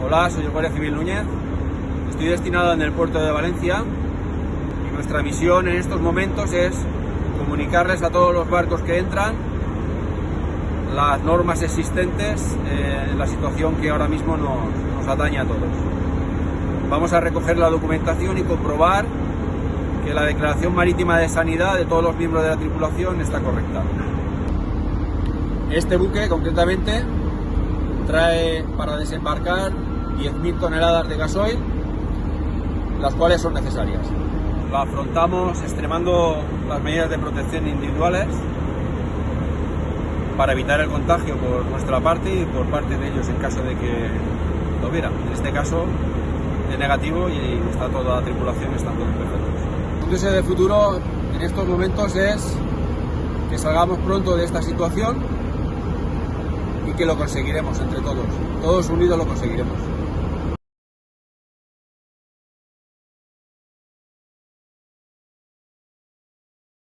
Hola, soy el Guardia Civil Núñez. Estoy destinado en el puerto de Valencia y nuestra misión en estos momentos es comunicarles a todos los barcos que entran las normas existentes en la situación que ahora mismo nos atañe a todos. Vamos a recoger la documentación y comprobar que la declaración marítima de sanidad de todos los miembros de la tripulación está correcta. Este buque concretamente trae para desembarcar 10.000 toneladas de gasoil, las cuales son necesarias. La afrontamos extremando las medidas de protección individuales para evitar el contagio por nuestra parte y por parte de ellos en caso de que lo hubiera. En este caso es negativo y está toda la tripulación, están todos perfectos. El deseo de futuro en estos momentos es que salgamos pronto de esta situación y que lo conseguiremos entre todos. Todos unidos lo conseguiremos.